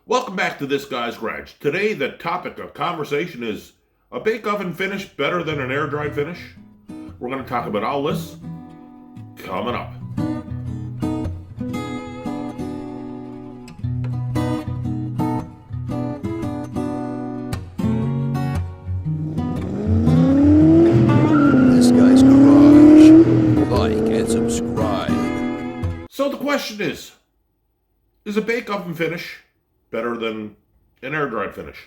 Welcome back to This Guy's Garage. Today, the topic of conversation is a bake oven finish better than an air dried finish? We're going to talk about all this coming up. This Guy's Garage. Like and subscribe. So the question is a bake oven finish better than an air dried finish?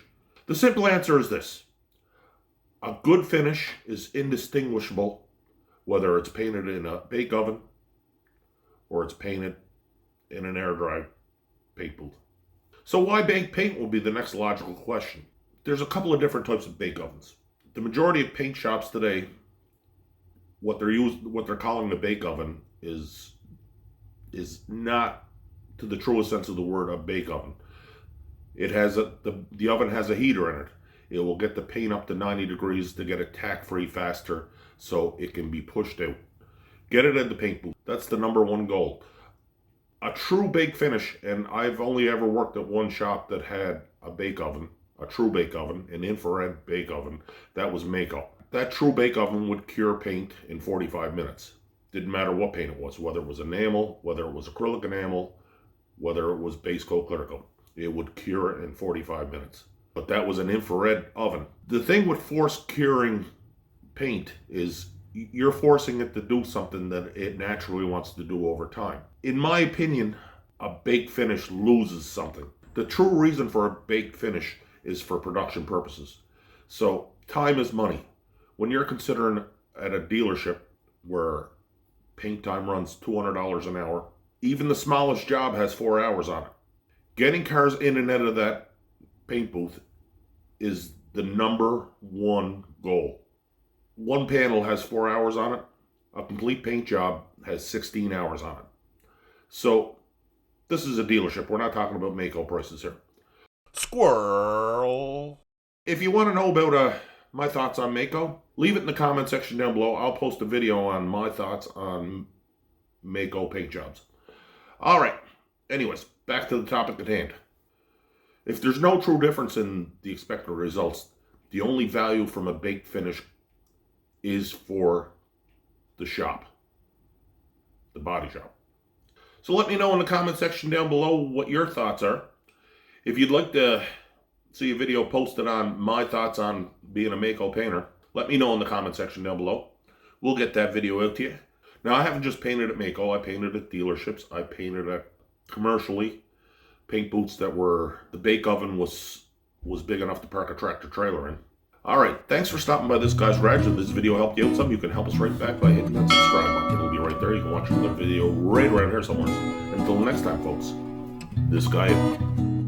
The simple answer is this. A good finish is indistinguishable whether it's painted in a bake oven or it's painted in an air dried paint booth. So why bake paint will be the next logical question. There's a couple of different types of bake ovens. The majority of paint shops today, what they're calling the bake oven is not, to the truest sense of the word, a bake oven. It has the oven has a heater in it. It will get the paint up to 90 degrees to get it tack-free faster so it can be pushed out. Get it in the paint booth. That's the number one goal. A true bake finish, and I've only ever worked at one shop that had a bake oven, a true bake oven, an infrared bake oven, that was Mako. That true bake oven would cure paint in 45 minutes. Didn't matter what paint it was, whether it was enamel, whether it was acrylic enamel, whether it was base coat, clear coat. It would cure it in 45 minutes. But that was an infrared oven. The thing with force curing paint is you're forcing it to do something that it naturally wants to do over time. In my opinion, a baked finish loses something. The true reason for a baked finish is for production purposes. So time is money. When you're considering at a dealership where paint time runs $200 an hour, even the smallest job has 4 hours on it. Getting cars in and out of that paint booth is the number one goal. One panel has 4 hours on it. A complete paint job has 16 hours on it. So this is a dealership. We're not talking about Mako prices here. Squirrel. If you want to know about my thoughts on Mako, leave it in the comment section down below. I'll post a video on my thoughts on Mako paint jobs. All right. Anyways, back to the topic at hand. If there's no true difference in the expected results, the only value from a baked finish is for the shop, the body shop. So let me know in the comment section down below what your thoughts are. If you'd like to see a video posted on my thoughts on being a Mako painter, let me know in the comment section down below. We'll get that video out to you. Now, I haven't just painted at Mako. I painted at dealerships. I painted at commercially paint booths that were, the bake oven was big enough to park a tractor trailer in. All right, thanks for stopping by This Guy's Garage. If this video helped you out some, you can help us right back by hitting that subscribe button. It'll be right there. You can watch another video right around here somewhere. Until next time, folks, this guy out.